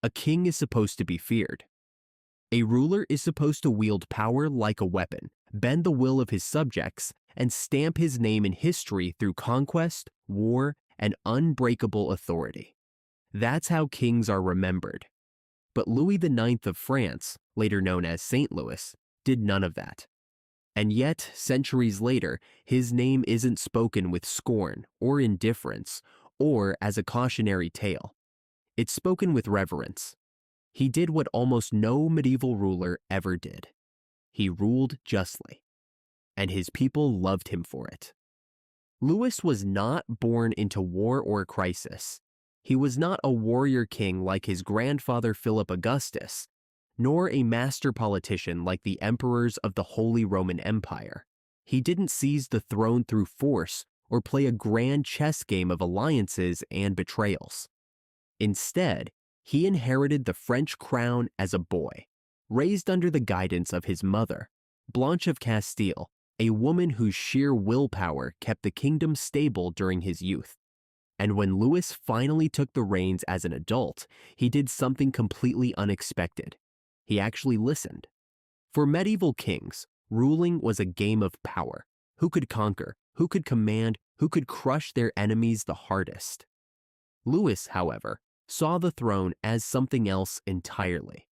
A king is supposed to be feared. A ruler is supposed to wield power like a weapon, bend the will of his subjects, and stamp his name in history through conquest, war, and unbreakable authority. That's how kings are remembered. But Louis IX of France, later known as St. Louis, did none of that. And yet, centuries later, his name isn't spoken with scorn or indifference or as a cautionary tale. It's spoken with reverence. He did what almost no medieval ruler ever did. He ruled justly, and his people loved him for it. Louis was not born into war or crisis. He was not a warrior king like his grandfather Philip Augustus, nor a master politician like the emperors of the Holy Roman Empire. He didn't seize the throne through force or play a grand chess game of alliances and betrayals. Instead, he inherited the French crown as a boy, raised under the guidance of his mother, Blanche of Castile, a woman whose sheer willpower kept the kingdom stable during his youth. And when Louis finally took the reins as an adult, he did something completely unexpected. He actually listened. For medieval kings, ruling was a game of power. Who could conquer? Who could command? Who could crush their enemies the hardest? Louis, however, saw the throne as something else entirely.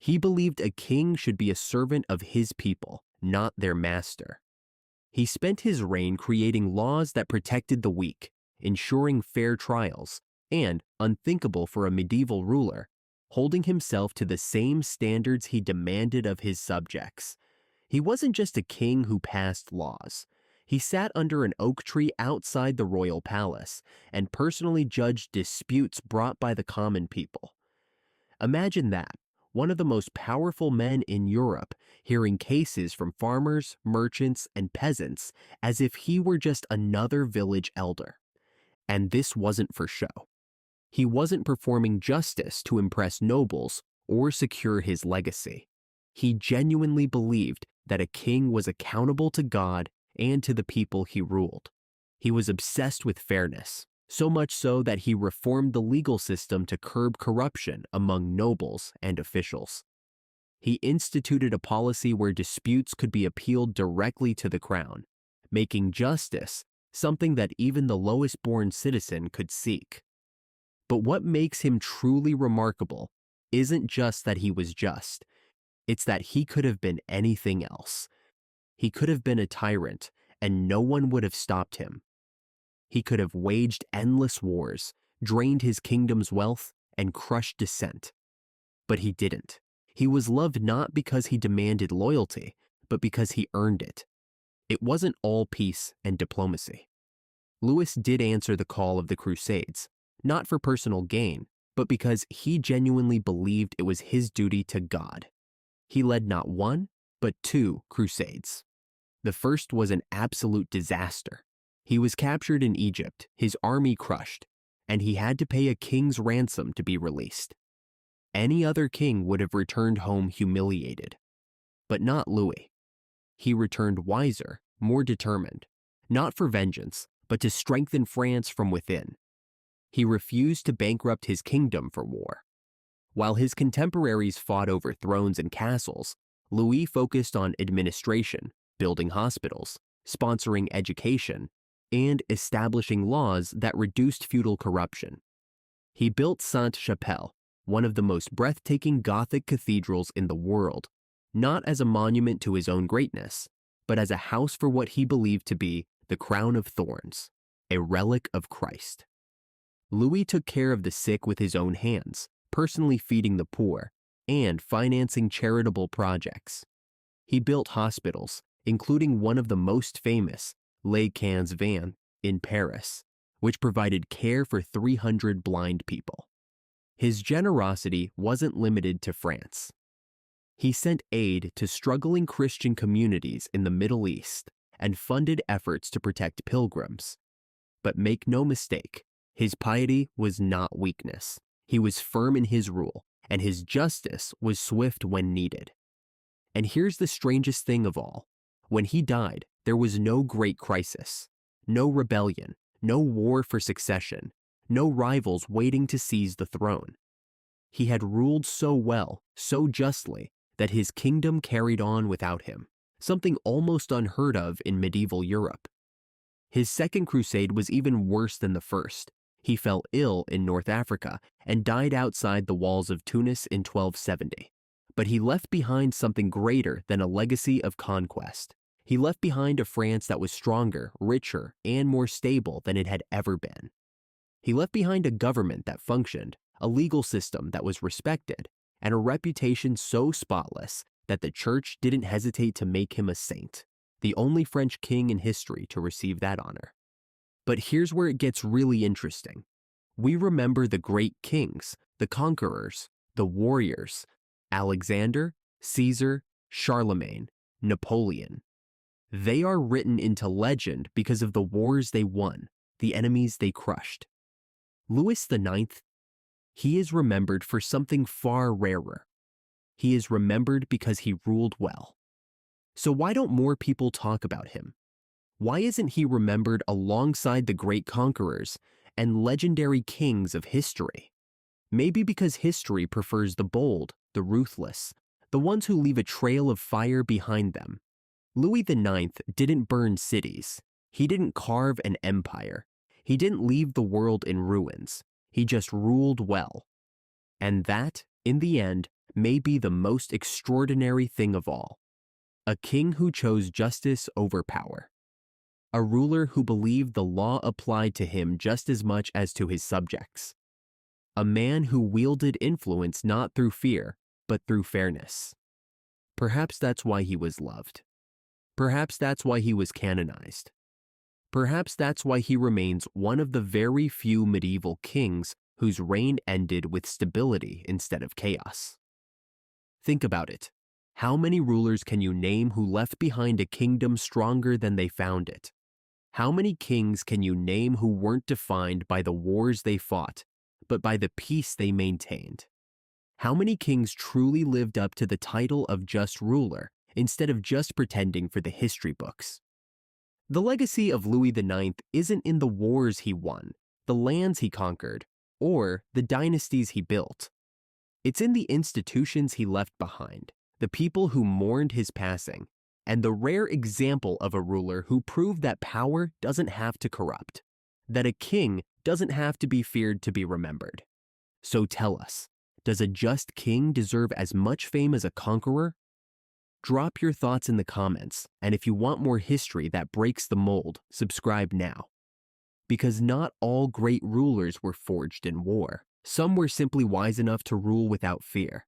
He believed a king should be a servant of his people, not their master. He spent his reign creating laws that protected the weak, ensuring fair trials, and, unthinkable for a medieval ruler, holding himself to the same standards he demanded of his subjects. He wasn't just a king who passed laws. He sat under an oak tree outside the royal palace and personally judged disputes brought by the common people. Imagine that, one of the most powerful men in Europe hearing cases from farmers, merchants, and peasants as if he were just another village elder. And this wasn't for show. He wasn't performing justice to impress nobles or secure his legacy. He genuinely believed that a king was accountable to God and to the people he ruled. He was obsessed with fairness, so much so that he reformed the legal system to curb corruption among nobles and officials. He instituted a policy where disputes could be appealed directly to the crown, making justice something that even the lowest-born citizen could seek. But what makes him truly remarkable isn't just that he was just, it's that he could have been anything else. He could have been a tyrant, and no one would have stopped him. He could have waged endless wars, drained his kingdom's wealth, and crushed dissent. But he didn't. He was loved not because he demanded loyalty, but because he earned it. It wasn't all peace and diplomacy. Louis did answer the call of the Crusades, not for personal gain, but because he genuinely believed it was his duty to God. He led not one, but 2 crusades. The first was an absolute disaster. He was captured in Egypt, his army crushed, and he had to pay a king's ransom to be released. Any other king would have returned home humiliated, but not Louis. He returned wiser, more determined, not for vengeance, but to strengthen France from within. He refused to bankrupt his kingdom for war. While his contemporaries fought over thrones and castles, Louis focused on administration, building hospitals, sponsoring education, and establishing laws that reduced feudal corruption. He built Sainte-Chapelle, one of the most breathtaking Gothic cathedrals in the world, not as a monument to his own greatness, but as a house for what he believed to be the crown of thorns, a relic of Christ. Louis took care of the sick with his own hands, personally feeding the poor, and financing charitable projects. He built hospitals, including one of the most famous, Les Quinze Vingts, in Paris, which provided care for 300 blind people. His generosity wasn't limited to France. He sent aid to struggling Christian communities in the Middle East and funded efforts to protect pilgrims. But make no mistake, his piety was not weakness. He was firm in his rule, and his justice was swift when needed. And here's the strangest thing of all. When he died, there was no great crisis, no rebellion, no war for succession, no rivals waiting to seize the throne. He had ruled so well, so justly, that his kingdom carried on without him, something almost unheard of in medieval Europe. His second crusade was even worse than the first. He fell ill in North Africa and died outside the walls of Tunis in 1270. But he left behind something greater than a legacy of conquest. He left behind a France that was stronger, richer, and more stable than it had ever been. He left behind a government that functioned, a legal system that was respected, and a reputation so spotless that the church didn't hesitate to make him a saint, the only French king in history to receive that honor. But here's where it gets really interesting. We remember the great kings, the conquerors, the warriors, Alexander, Caesar, Charlemagne, Napoleon. They are written into legend because of the wars they won, the enemies they crushed. Louis IX, he is remembered for something far rarer. He is remembered because he ruled well. So why don't more people talk about him? Why isn't he remembered alongside the great conquerors and legendary kings of history? Maybe because history prefers the bold, the ruthless, the ones who leave a trail of fire behind them. Louis IX didn't burn cities. He didn't carve an empire. He didn't leave the world in ruins. He just ruled well. And that, in the end, may be the most extraordinary thing of all. A king who chose justice over power. A ruler who believed the law applied to him just as much as to his subjects. A man who wielded influence not through fear, but through fairness. Perhaps that's why he was loved. Perhaps that's why he was canonized. Perhaps that's why he remains one of the very few medieval kings whose reign ended with stability instead of chaos. Think about it. How many rulers can you name who left behind a kingdom stronger than they found it? How many kings can you name who weren't defined by the wars they fought, but by the peace they maintained? How many kings truly lived up to the title of just ruler instead of just pretending for the history books? The legacy of Louis IX isn't in the wars he won, the lands he conquered, or the dynasties he built. It's in the institutions he left behind, the people who mourned his passing, and the rare example of a ruler who proved that power doesn't have to corrupt, that a king doesn't have to be feared to be remembered. So tell us, does a just king deserve as much fame as a conqueror? Drop your thoughts in the comments, and if you want more history that breaks the mold, subscribe now. Because not all great rulers were forged in war. Some were simply wise enough to rule without fear.